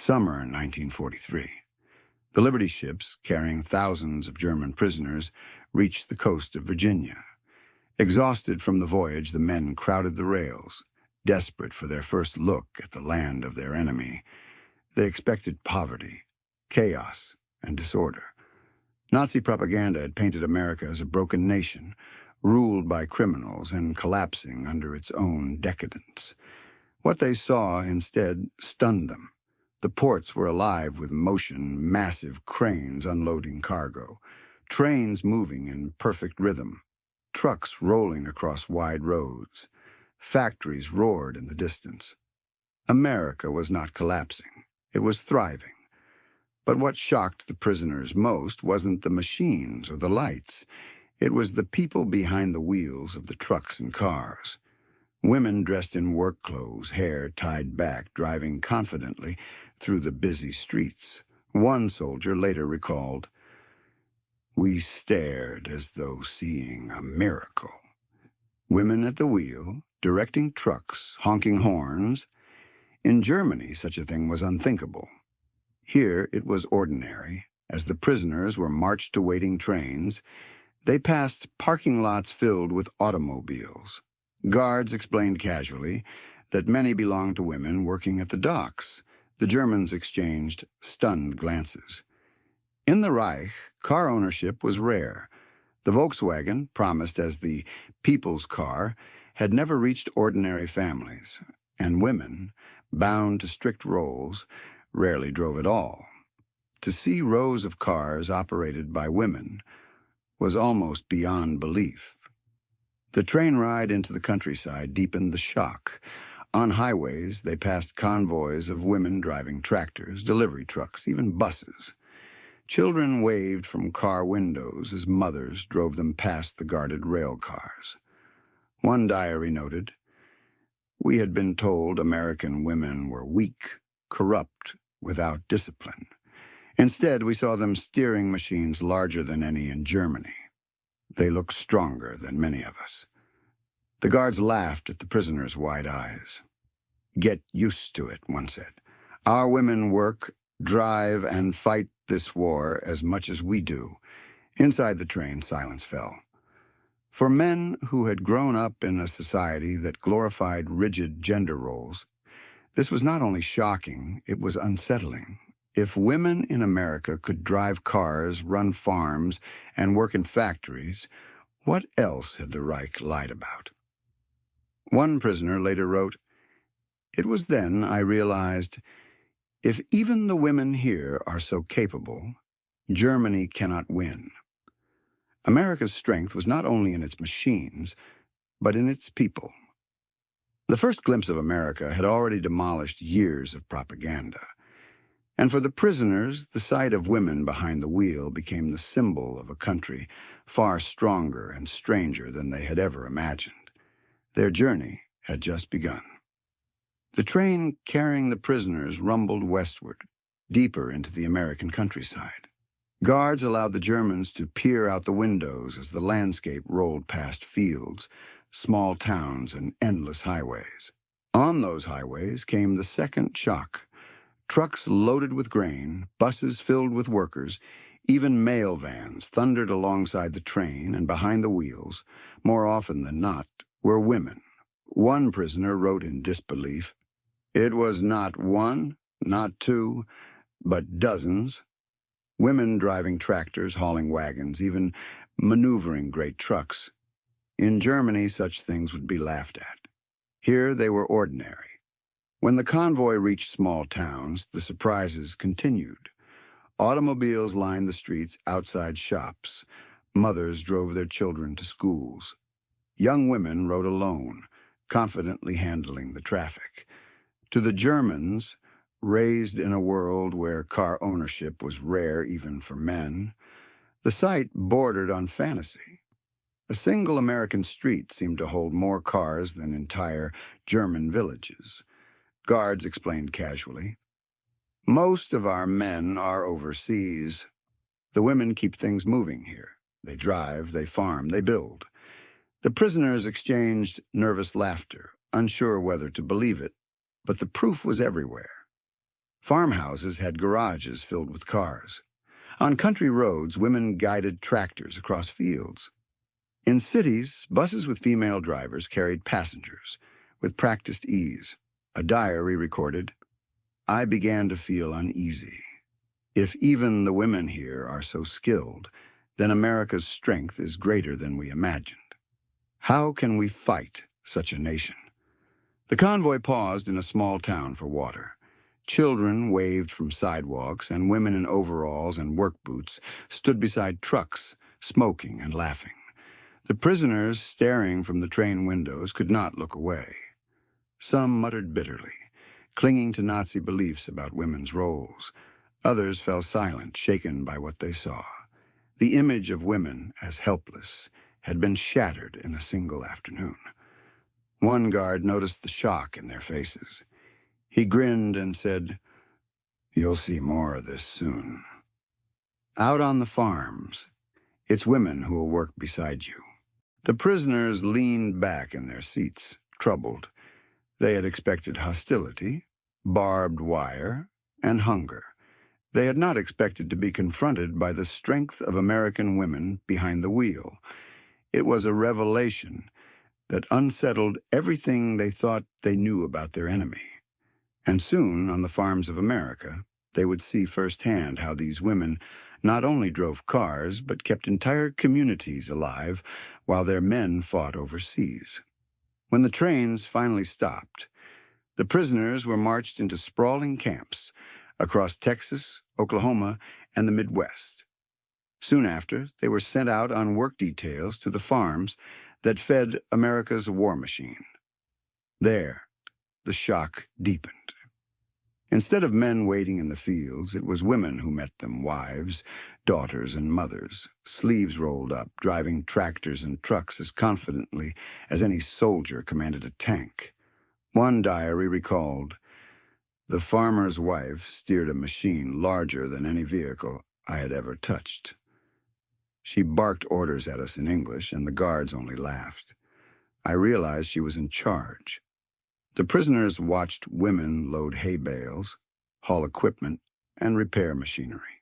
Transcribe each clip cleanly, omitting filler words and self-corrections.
Summer 1943. The Liberty ships, carrying thousands of German prisoners, reached the coast of Virginia. Exhausted from the voyage, the men crowded the rails, desperate for their first look at the land of their enemy. They expected poverty, chaos, and disorder. Nazi propaganda had painted America as a broken nation, ruled by criminals and collapsing under its own decadence. What they saw instead stunned them. The ports were alive with motion, massive cranes unloading cargo, trains moving in perfect rhythm, trucks rolling across wide roads. Factories roared in the distance. America was not collapsing. It was thriving. But what shocked the prisoners most wasn't the machines or the lights. It was the people behind the wheels of the trucks and cars. Women dressed in work clothes, hair tied back, driving confidently through the busy streets. One soldier later recalled, "We stared as though seeing a miracle. Women at the wheel, directing trucks, honking horns. In Germany, such a thing was unthinkable. Here it was ordinary. As the prisoners were marched to waiting trains, they passed parking lots filled with automobiles. Guards explained casually that many belonged to women working at the docks. The Germans exchanged stunned glances. In the Reich, car ownership was rare. The Volkswagen, promised as the people's car, had never reached ordinary families, and women, bound to strict roles, rarely drove at all. To see rows of cars operated by women was almost beyond belief. The train ride into the countryside deepened the shock. On highways, they passed convoys of women driving tractors, delivery trucks, even buses. Children waved from car windows as mothers drove them past the guarded rail cars. One diary noted, "We had been told American women were weak, corrupt, without discipline. Instead, we saw them steering machines larger than any in Germany. They looked stronger than many of us." The guards laughed at the prisoners' wide eyes. "Get used to it," one said. "Our women work, drive, and fight this war as much as we do." Inside the train, silence fell. For men who had grown up in a society that glorified rigid gender roles, this was not only shocking, it was unsettling. If women in America could drive cars, run farms, and work in factories, what else had the Reich lied about? One prisoner later wrote, "It was then I realized, if even the women here are so capable, Germany cannot win." America's strength was not only in its machines, but in its people. The first glimpse of America had already demolished years of propaganda. And for the prisoners, the sight of women behind the wheel became the symbol of a country far stronger and stranger than they had ever imagined. Their journey had just begun. The train carrying the prisoners rumbled westward, deeper into the American countryside. Guards allowed the Germans to peer out the windows as the landscape rolled past fields, small towns, and endless highways. On those highways came the second shock. Trucks loaded with grain, buses filled with workers, even mail vans thundered alongside the train, and behind the wheels, more often than not, were women. One prisoner wrote in disbelief, "It was not one, not two, but dozens. Women driving tractors, hauling wagons, even maneuvering great trucks. In Germany, such things would be laughed at. Here they were ordinary." When the convoy reached small towns, the surprises continued. Automobiles lined the streets outside shops. Mothers drove their children to schools. Young women rode alone, confidently handling the traffic. To the Germans, raised in a world where car ownership was rare even for men, the sight bordered on fantasy. A single American street seemed to hold more cars than entire German villages. Guards explained casually, "Most of our men are overseas. The women keep things moving here. They drive, they farm, they build." The prisoners exchanged nervous laughter, unsure whether to believe it, but the proof was everywhere. Farmhouses had garages filled with cars. On country roads, women guided tractors across fields. In cities, buses with female drivers carried passengers with practiced ease. A diary recorded, "I began to feel uneasy. If even the women here are so skilled, then America's strength is greater than we imagined. How can we fight such a nation?" The convoy paused in a small town for water. Children waved from sidewalks, and women in overalls and work boots stood beside trucks, smoking and laughing. The prisoners, staring from the train windows, could not look away. Some muttered bitterly, clinging to Nazi beliefs about women's roles. Others fell silent, shaken by what they saw. The image of women as helpless had been shattered in a single afternoon. One guard noticed the shock in their faces. He grinned and said, "You'll see more of this soon." Out on the farms, it's women who will work beside you. The prisoners leaned back in their seats, troubled. They had expected hostility, barbed wire, and hunger. They had not expected to be confronted by the strength of American women behind the wheel. It was a revelation that unsettled everything they thought they knew about their enemy. And soon, on the farms of America, they would see firsthand how these women not only drove cars, but kept entire communities alive while their men fought overseas. When the trains finally stopped, the prisoners were marched into sprawling camps across Texas, Oklahoma, and the Midwest. Soon after, they were sent out on work details to the farms that fed America's war machine. There, the shock deepened. Instead of men waiting in the fields, it was women who met them, wives, daughters, and mothers, sleeves rolled up, driving tractors and trucks as confidently as any soldier commanded a tank. One diary recalled, "The farmer's wife steered a machine larger than any vehicle I had ever touched. She barked orders at us in English, and the guards only laughed. I realized she was in charge." The prisoners watched women load hay bales, haul equipment, and repair machinery.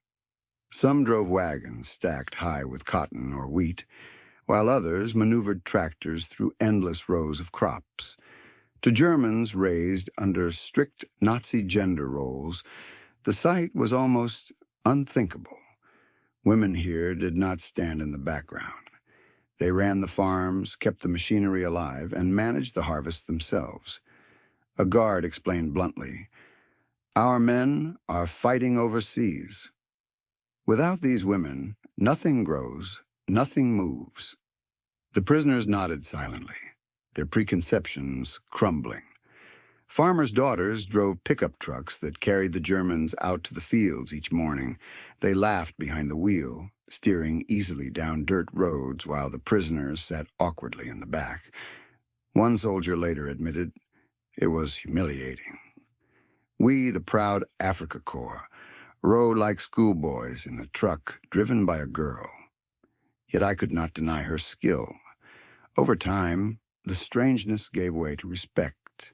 Some drove wagons stacked high with cotton or wheat, while others maneuvered tractors through endless rows of crops. To Germans raised under strict Nazi gender roles, the sight was almost unthinkable. Women here did not stand in the background. They ran the farms, kept the machinery alive, and managed the harvest themselves. A guard explained bluntly, "Our men are fighting overseas. Without these women, nothing grows, nothing moves." The prisoners nodded silently, their preconceptions crumbling. Farmers' daughters drove pickup trucks that carried the Germans out to the fields each morning. They laughed behind the wheel, steering easily down dirt roads while the prisoners sat awkwardly in the back. One soldier later admitted, "It was humiliating. We, the proud Africa Corps, rode like schoolboys in a truck driven by a girl. Yet I could not deny her skill. Over time, the strangeness gave way to respect."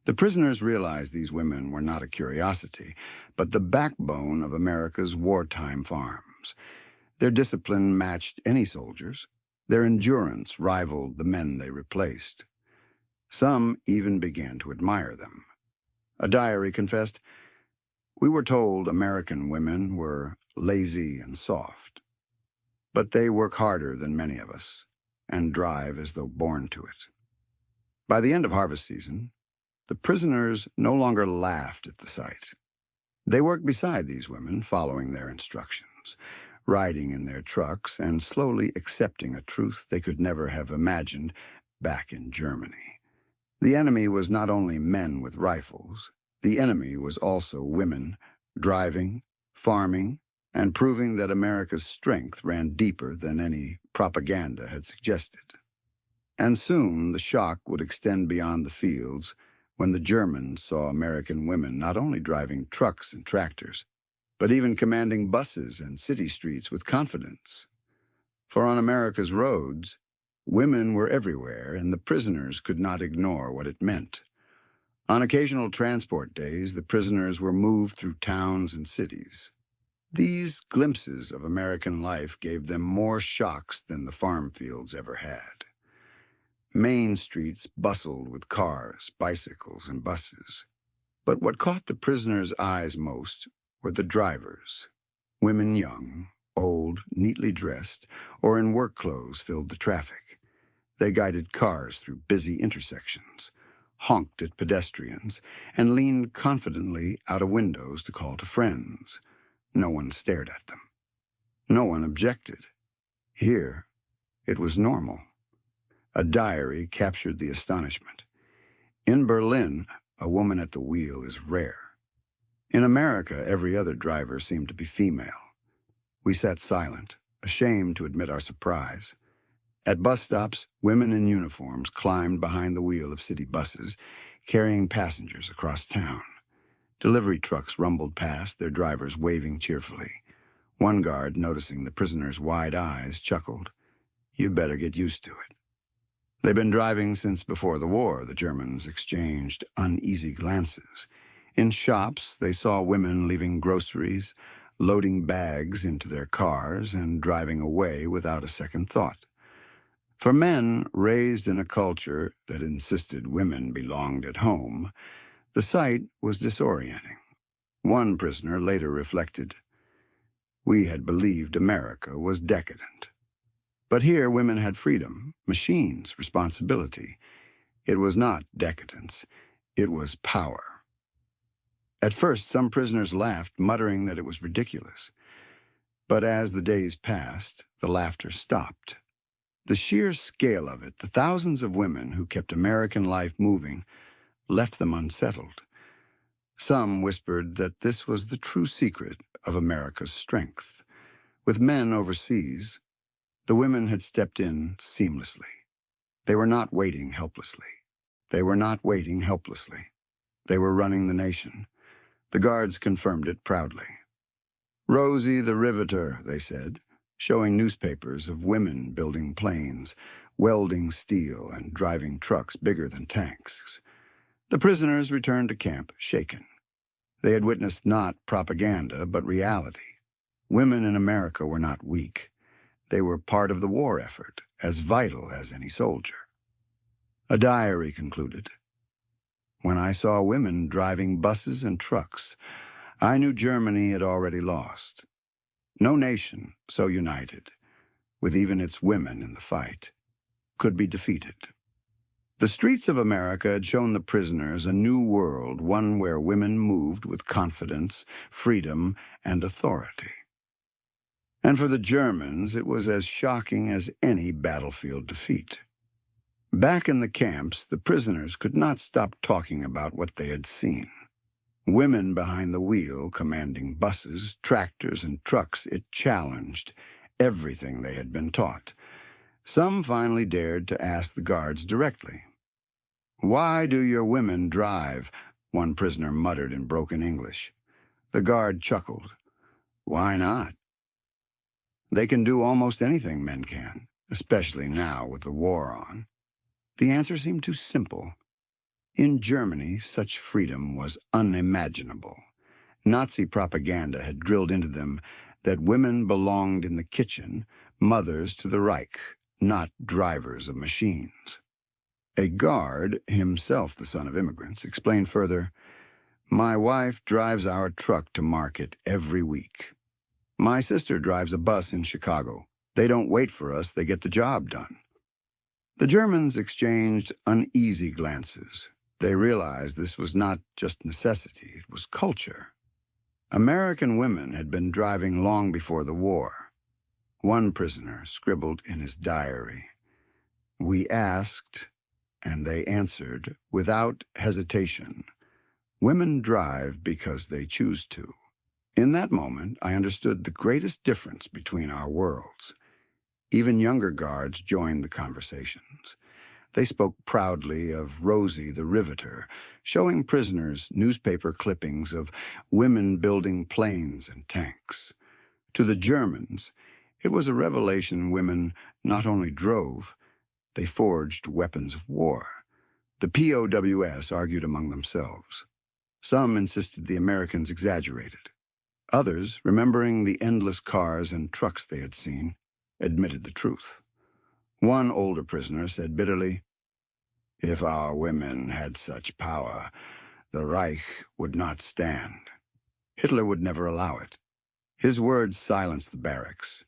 The prisoners realized these women were not a curiosity, but the backbone of America's wartime farms. Their discipline matched any soldier's. Their endurance rivaled the men they replaced. Some even began to admire them. A diary confessed, "We were told American women were lazy and soft, but they work harder than many of us and drive as though born to it." By the end of harvest season, the prisoners no longer laughed at the sight. They worked beside these women, following their instructions, riding in their trucks, and slowly accepting a truth they could never have imagined back in Germany. The enemy was not only men with rifles. The enemy was also women, driving, farming, and proving that America's strength ran deeper than any propaganda had suggested. And soon the shock would extend beyond the fields when the Germans saw American women not only driving trucks and tractors, but even commanding buses and city streets with confidence. For on America's roads, women were everywhere, and the prisoners could not ignore what it meant. On occasional transport days, the prisoners were moved through towns and cities. These glimpses of American life gave them more shocks than the farm fields ever had. Main streets bustled with cars, bicycles, and buses. But what caught the prisoners' eyes most were the drivers. Women young, old, neatly dressed, or in work clothes filled the traffic. They guided cars through busy intersections, honked at pedestrians, and leaned confidently out of windows to call to friends. No one stared at them. No one objected. Here, it was normal. A diary captured the astonishment. In Berlin, a woman at the wheel is rare. In America, every other driver seemed to be female. We sat silent, ashamed to admit our surprise. At bus stops, women in uniforms climbed behind the wheel of city buses, carrying passengers across town. Delivery trucks rumbled past, their drivers waving cheerfully. One guard, noticing the prisoners' wide eyes, chuckled. "You better get used to it." They'd been driving since before the war, the Germans exchanged uneasy glances. In shops, they saw women leaving groceries, loading bags into their cars, and driving away without a second thought. For men raised in a culture that insisted women belonged at home, the sight was disorienting. One prisoner later reflected, "We had believed America was decadent. But here women had freedom, machines, responsibility. It was not decadence, it was power." At first, some prisoners laughed, muttering that it was ridiculous. But as the days passed, the laughter stopped. The sheer scale of it, the thousands of women who kept American life moving, left them unsettled. Some whispered that this was the true secret of America's strength. With men overseas, the women had stepped in seamlessly. They were not waiting helplessly. They were not waiting helplessly. They were running the nation. The guards confirmed it proudly. "Rosie the Riveter," they said, showing newspapers of women building planes, welding steel, and driving trucks bigger than tanks. The prisoners returned to camp, shaken. They had witnessed not propaganda, but reality. Women in America were not weak. They were part of the war effort, as vital as any soldier. A diary concluded. "When I saw women driving buses and trucks, I knew Germany had already lost. No nation so united, with even its women in the fight, could be defeated." The streets of America had shown the prisoners a new world, one where women moved with confidence, freedom, and authority. And for the Germans, it was as shocking as any battlefield defeat. Back in the camps, the prisoners could not stop talking about what they had seen. Women behind the wheel, commanding buses, tractors, and trucks, it challenged everything they had been taught. Some finally dared to ask the guards directly. "Why do your women drive?" one prisoner muttered in broken English. The guard chuckled. "Why not? They can do almost anything men can, especially now with the war on." The answer seemed too simple. In Germany, such freedom was unimaginable. Nazi propaganda had drilled into them that women belonged in the kitchen, mothers to the Reich, not drivers of machines. A guard, himself the son of immigrants, explained further, "My wife drives our truck to market every week. My sister drives a bus in Chicago. They don't wait for us, they get the job done." The Germans exchanged uneasy glances. They realized this was not just necessity, it was culture. American women had been driving long before the war. One prisoner scribbled in his diary, "We asked, and they answered without hesitation. Women drive because they choose to." In that moment, I understood the greatest difference between our worlds. Even younger guards joined the conversations. They spoke proudly of Rosie the Riveter, showing prisoners newspaper clippings of women building planes and tanks. To the Germans, it was a revelation women not only drove, they forged weapons of war. The POWs argued among themselves. Some insisted the Americans exaggerated. Others, remembering the endless cars and trucks they had seen, admitted the truth. One older prisoner said bitterly, "If our women had such power, the Reich would not stand. Hitler would never allow it." His words silenced the barracks.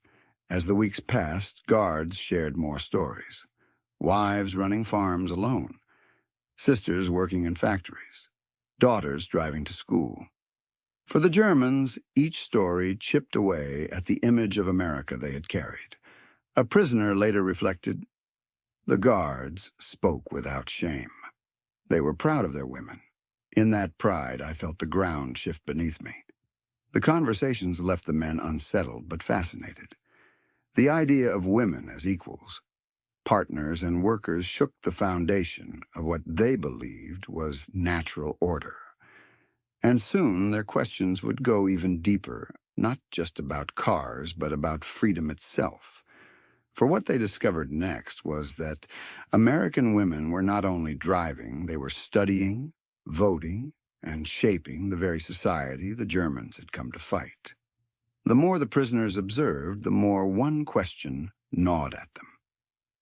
As the weeks passed, guards shared more stories. Wives running farms alone, sisters working in factories, daughters driving to school. For the Germans, each story chipped away at the image of America they had carried. A prisoner later reflected, "The guards spoke without shame. They were proud of their women. In that pride, I felt the ground shift beneath me." The conversations left the men unsettled but fascinated. The idea of women as equals, partners and workers shook the foundation of what they believed was natural order. And soon their questions would go even deeper, not just about cars, but about freedom itself. For what they discovered next was that American women were not only driving, they were studying, voting, and shaping the very society the Germans had come to fight. The more the prisoners observed, the more one question gnawed at them.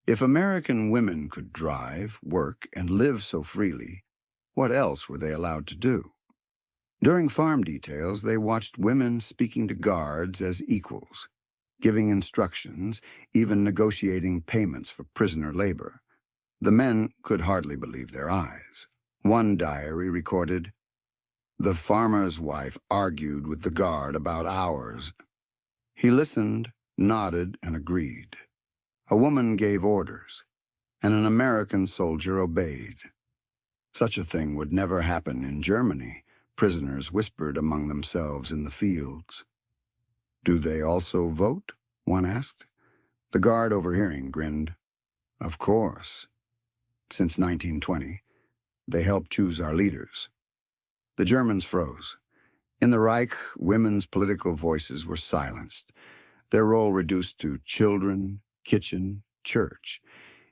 If American women could drive, work, and live so freely, what else were they allowed to do? During farm details, they watched women speaking to guards as equals, giving instructions, even negotiating payments for prisoner labor. The men could hardly believe their eyes. One diary recorded, "The farmer's wife argued with the guard about hours. He listened, nodded, and agreed. A woman gave orders, and an American soldier obeyed." Such a thing would never happen in Germany, prisoners whispered among themselves in the fields. "Do they also vote?" one asked. The guard overhearing grinned. "Of course. Since 1920, they helped choose our leaders." The Germans froze. In the Reich, women's political voices were silenced, their role reduced to children, kitchen, church.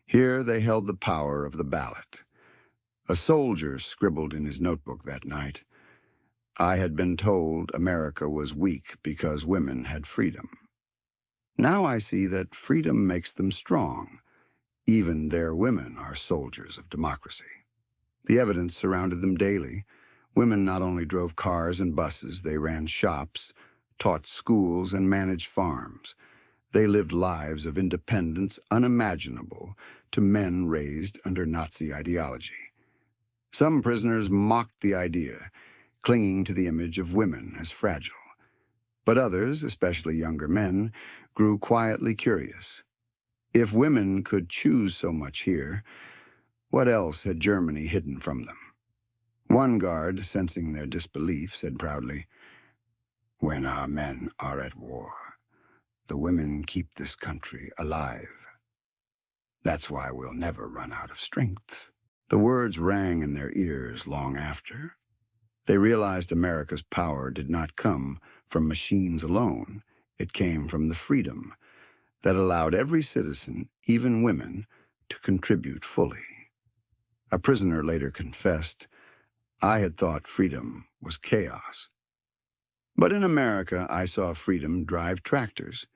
Here they held the power of the ballot. A soldier scribbled in his notebook that night, "I had been told America was weak because women had freedom. Now I see that freedom makes them strong. Even their women are soldiers of democracy." The evidence surrounded them daily. Women not only drove cars and buses, they ran shops, taught schools, and managed farms. They lived lives of independence unimaginable to men raised under Nazi ideology. Some prisoners mocked the idea, clinging to the image of women as fragile. But others, especially younger men, grew quietly curious. If women could choose so much here, what else had Germany hidden from them? One guard, sensing their disbelief, said proudly, "When our men are at war, the women keep this country alive. That's why we'll never run out of strength." The words rang in their ears long after. They realized America's power did not come from machines alone. It came from the freedom that allowed every citizen, even women, to contribute fully. A prisoner later confessed, "I had thought freedom was chaos. But in America, I saw freedom drive tractors,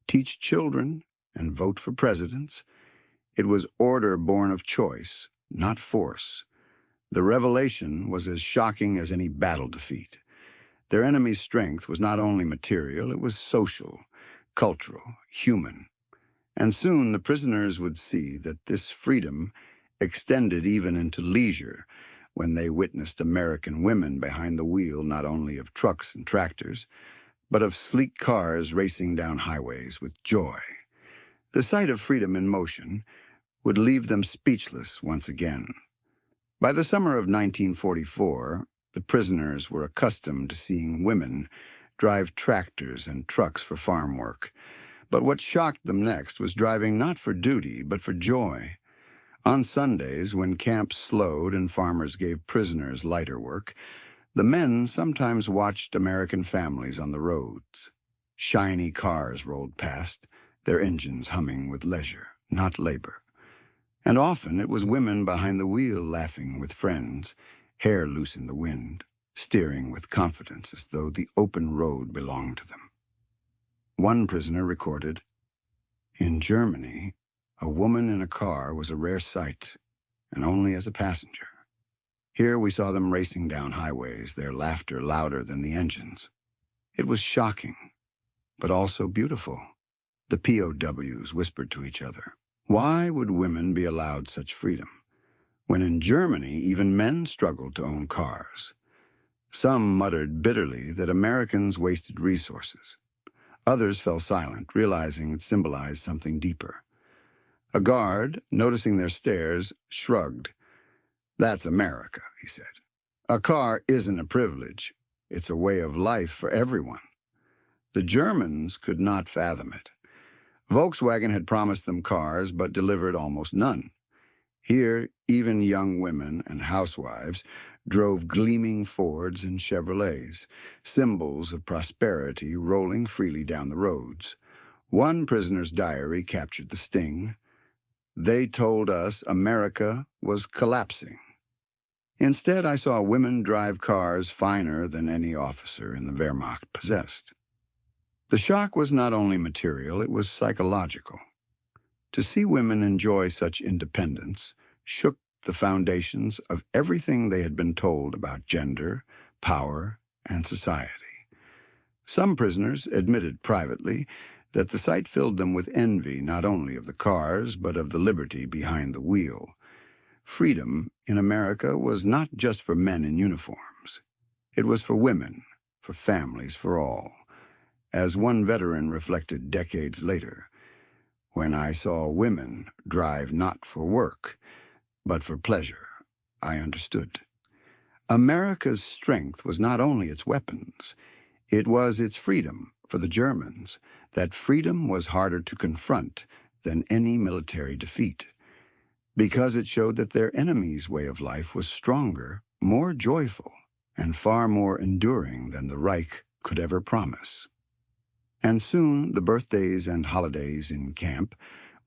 teach children, and vote for presidents. It was order born of choice, not force. The revelation was as shocking as any battle defeat. Their enemy's strength was not only material, it was social, cultural, human. And soon the prisoners would see that this freedom extended even into leisure when they witnessed American women behind the wheel not only of trucks and tractors, but of sleek cars racing down highways with joy. The sight of freedom in motion would leave them speechless once again. By the summer of 1944, the prisoners were accustomed to seeing women drive tractors and trucks for farm work. But what shocked them next was driving not for duty, but for joy. On Sundays, when camps slowed and farmers gave prisoners lighter work, the men sometimes watched American families on the roads. Shiny cars rolled past, their engines humming with leisure, not labor. And often it was women behind the wheel laughing with friends, hair loose in the wind, steering with confidence as though the open road belonged to them. One prisoner recorded, "In Germany, a woman in a car was a rare sight, and only as a passenger. Here we saw them racing down highways, their laughter louder than the engines. It was shocking, but also beautiful." The POWs whispered to each other. Why would women be allowed such freedom, when in Germany even men struggled to own cars? Some muttered bitterly that Americans wasted resources. Others fell silent, realizing it symbolized something deeper. A guard, noticing their stares, shrugged. "That's America," he said. "A car isn't a privilege. It's a way of life for everyone." The Germans could not fathom it. Volkswagen had promised them cars but delivered almost none. Here, even young women and housewives drove gleaming Fords and Chevrolets, symbols of prosperity rolling freely down the roads. One prisoner's diary captured the sting. "They told us America was collapsing. Instead, I saw women drive cars finer than any officer in the Wehrmacht possessed." The shock was not only material, it was psychological. To see women enjoy such independence shook the foundations of everything they had been told about gender, power, and society. Some prisoners admitted privately that the sight filled them with envy not only of the cars, but of the liberty behind the wheel. Freedom in America was not just for men in uniforms. It was for women, for families, for all. As one veteran reflected decades later, "When I saw women drive not for work, but for pleasure, I understood." America's strength was not only its weapons, it was its freedom. For the Germans, that freedom was harder to confront than any military defeat, because it showed that their enemy's way of life was stronger, more joyful, and far more enduring than the Reich could ever promise. And soon the birthdays and holidays in camp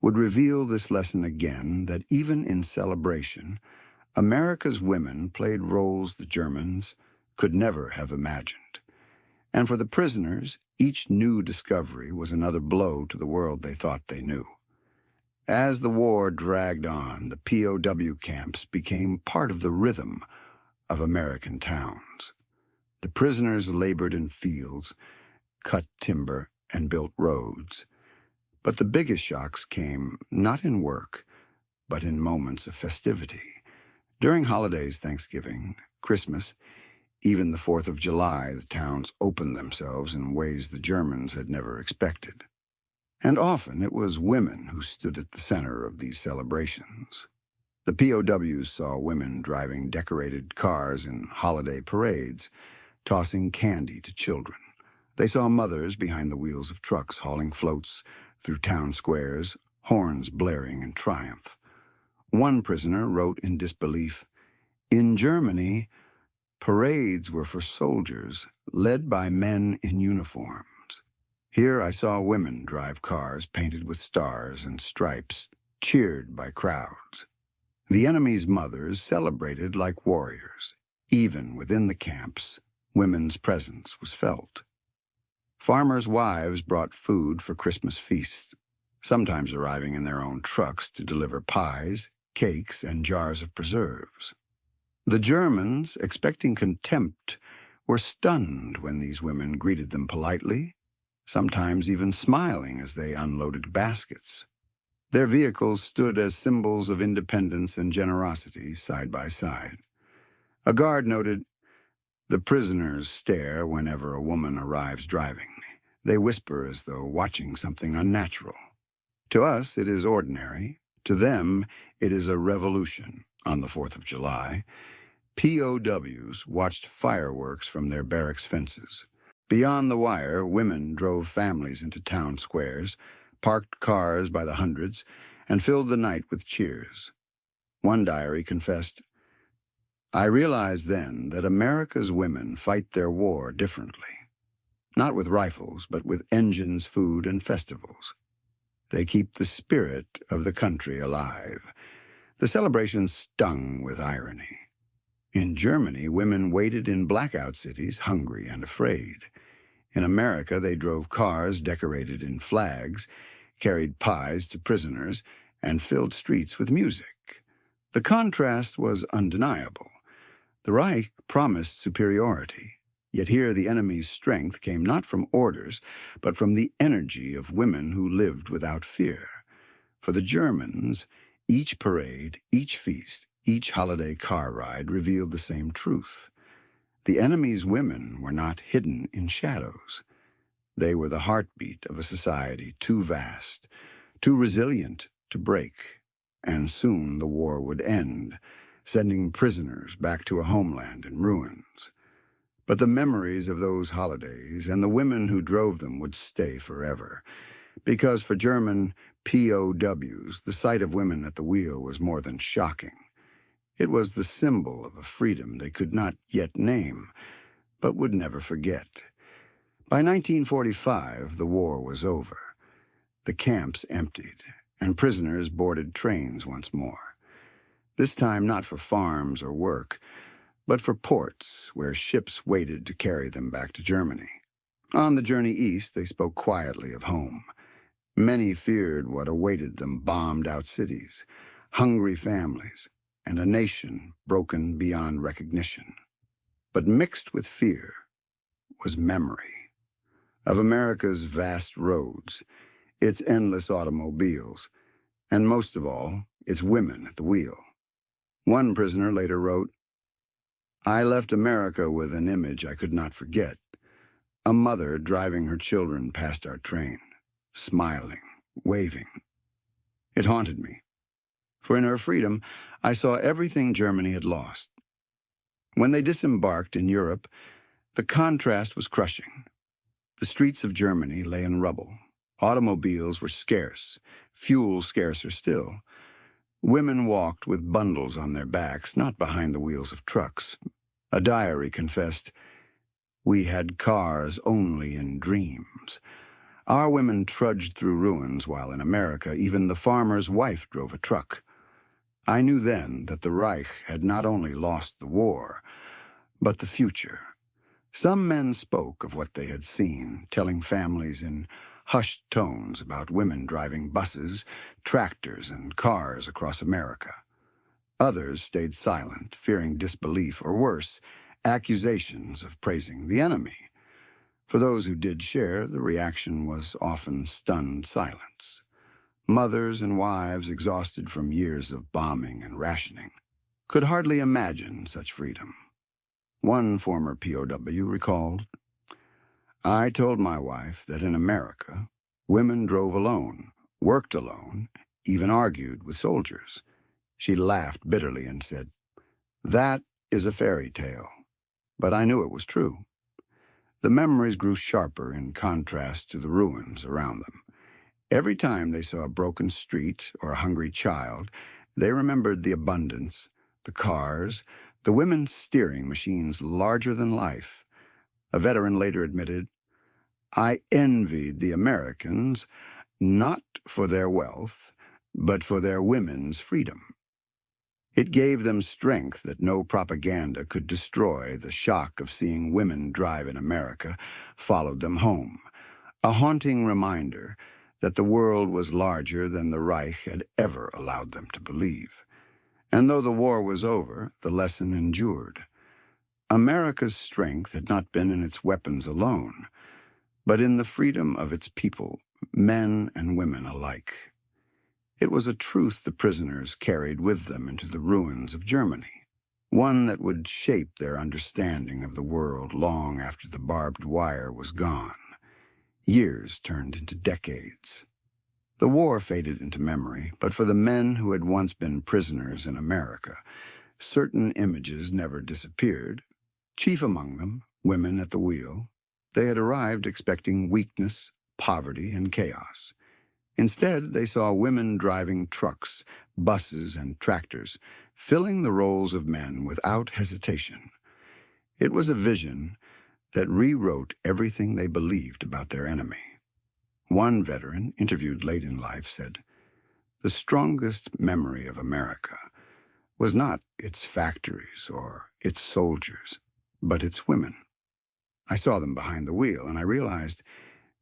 would reveal this lesson again, that even in celebration, America's women played roles the Germans could never have imagined. And for the prisoners, each new discovery was another blow to the world they thought they knew. As the war dragged on, the POW camps became part of the rhythm of American towns. The prisoners labored in fields, cut timber, and built roads. But the biggest shocks came not in work, but in moments of festivity. During holidays, Thanksgiving, Christmas, even the 4th of July, the towns opened themselves in ways the Germans had never expected. And often it was women who stood at the center of these celebrations. The POWs saw women driving decorated cars in holiday parades, tossing candy to children. They saw mothers behind the wheels of trucks hauling floats through town squares, horns blaring in triumph. One prisoner wrote in disbelief, "In Germany, parades were for soldiers led by men in uniforms. Here I saw women drive cars painted with stars and stripes, cheered by crowds." The enemy's mothers celebrated like warriors. Even within the camps, women's presence was felt. Farmers' wives brought food for Christmas feasts, sometimes arriving in their own trucks to deliver pies, cakes, and jars of preserves. The Germans, expecting contempt, were stunned when these women greeted them politely, sometimes even smiling as they unloaded baskets. Their vehicles stood as symbols of independence and generosity side by side. A guard noted, "The prisoners stare whenever a woman arrives driving. They whisper as though watching something unnatural. To us, it is ordinary. To them, it is a revolution." On the 4th of July, POWs watched fireworks from their barracks fences. Beyond the wire, women drove families into town squares, parked cars by the hundreds, and filled the night with cheers. One diary confessed, "I realized then that America's women fight their war differently. Not with rifles, but with engines, food, and festivals. They keep the spirit of the country alive." The celebration stung with irony. In Germany, women waited in blackout cities, hungry and afraid. In America, they drove cars decorated in flags, carried pies to prisoners, and filled streets with music. The contrast was undeniable. The Reich promised superiority, yet here the enemy's strength came not from orders, but from the energy of women who lived without fear. For the Germans, each parade, each feast, each holiday car ride revealed the same truth. The enemy's women were not hidden in shadows. They were the heartbeat of a society too vast, too resilient to break, and soon the war would end, sending prisoners back to a homeland in ruins. But the memories of those holidays and the women who drove them would stay forever, because for German POWs, the sight of women at the wheel was more than shocking. It was the symbol of a freedom they could not yet name, but would never forget. By 1945, the war was over. The camps emptied, and prisoners boarded trains once more. This time not for farms or work, but for ports where ships waited to carry them back to Germany. On the journey east, they spoke quietly of home. Many feared what awaited them bombed-out cities, hungry families, and a nation broken beyond recognition. But mixed with fear was memory of America's vast roads, its endless automobiles, and most of all, its women at the wheel. One prisoner later wrote, "I left America with an image I could not forget, a mother driving her children past our train, smiling, waving. It haunted me, for in her freedom, I saw everything Germany had lost. When they disembarked in Europe, the contrast was crushing. The streets of Germany lay in rubble. Automobiles were scarce, fuel scarcer still. Women walked with bundles on their backs, not behind the wheels of trucks. A diary confessed, 'We had cars only in dreams.' Our women trudged through ruins while in America even the farmer's wife drove a truck. I knew then that the Reich had not only lost the war, but the future." Some men spoke of what they had seen, telling families in hushed tones about women driving buses, tractors, and cars across America. Others stayed silent, fearing disbelief or worse, accusations of praising the enemy. For those who did share, the reaction was often stunned silence. Mothers and wives, exhausted from years of bombing and rationing, could hardly imagine such freedom. One former POW recalled, "I told my wife that in America, women drove alone, worked alone, even argued with soldiers. She laughed bitterly and said, 'That is a fairy tale.' But I knew it was true." The memories grew sharper in contrast to the ruins around them. Every time they saw a broken street or a hungry child, they remembered the abundance, the cars, the women steering machines larger than life. A veteran later admitted, "I envied the Americans, not for their wealth, but for their women's freedom." It gave them strength that no propaganda could destroy. The shock of seeing women drive in America followed them home, a haunting reminder that the world was larger than the Reich had ever allowed them to believe. And though the war was over, the lesson endured. America's strength had not been in its weapons alone, but in the freedom of its people, men and women alike. It was a truth the prisoners carried with them into the ruins of Germany, one that would shape their understanding of the world long after the barbed wire was gone. Years turned into decades. The war faded into memory, but for the men who had once been prisoners in America, certain images never disappeared. Chief among them, women at the wheel, they had arrived expecting weakness, poverty, and chaos. Instead, they saw women driving trucks, buses, and tractors, filling the roles of men without hesitation. It was a vision that rewrote everything they believed about their enemy. One veteran, interviewed late in life, said, the strongest memory of America was not its factories or its soldiers, but its women. I saw them behind the wheel, and I realized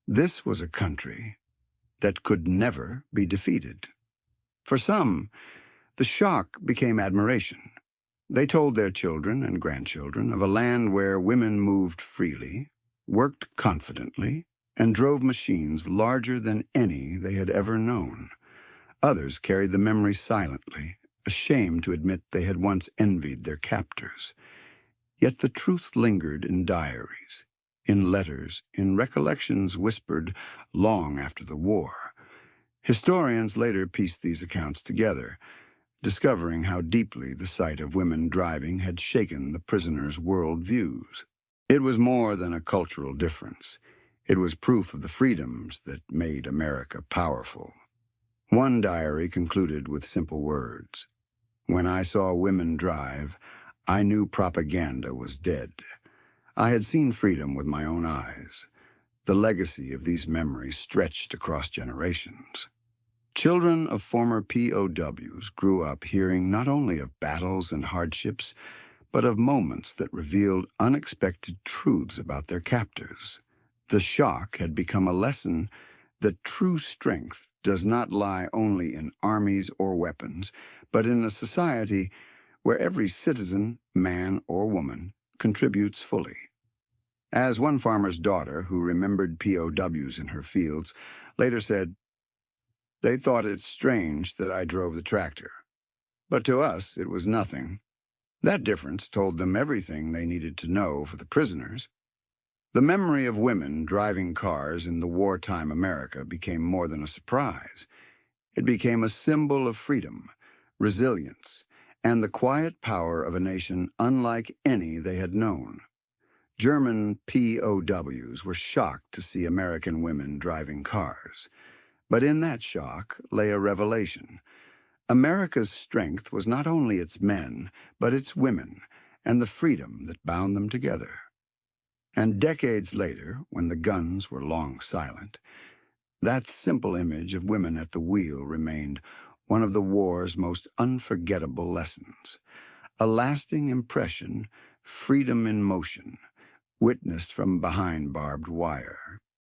this was a country that could never be defeated. For some, the shock became admiration. They told their children and grandchildren of a land where women moved freely, worked confidently, and drove machines larger than any they had ever known. Others carried the memory silently, ashamed to admit they had once envied their captors. Yet the truth lingered in diaries, in letters, in recollections whispered long after the war. Historians later pieced these accounts together, discovering how deeply the sight of women driving had shaken the prisoners' worldviews. It was more than a cultural difference. It was proof of the freedoms that made America powerful. One diary concluded with simple words: "When I saw women drive, I knew propaganda was dead. I had seen freedom with my own eyes." The legacy of these memories stretched across generations. Children of former POWs grew up hearing not only of battles and hardships, but of moments that revealed unexpected truths about their captors. The shock had become a lesson that true strength does not lie only in armies or weapons, but in a society where every citizen, man or woman, contributes fully. As one farmer's daughter, who remembered POWs in her fields, later said, "They thought it strange that I drove the tractor, but to us it was nothing." That difference told them everything they needed to know for the prisoners. The memory of women driving cars in the wartime America became more than a surprise. It became a symbol of freedom, resilience, and the quiet power of a nation unlike any they had known. German POWs were shocked to see American women driving cars. But in that shock lay a revelation. America's strength was not only its men, but its women, and the freedom that bound them together. And decades later, when the guns were long silent, that simple image of women at the wheel remained one of the war's most unforgettable lessons. A lasting impression, freedom in motion, witnessed from behind barbed wire.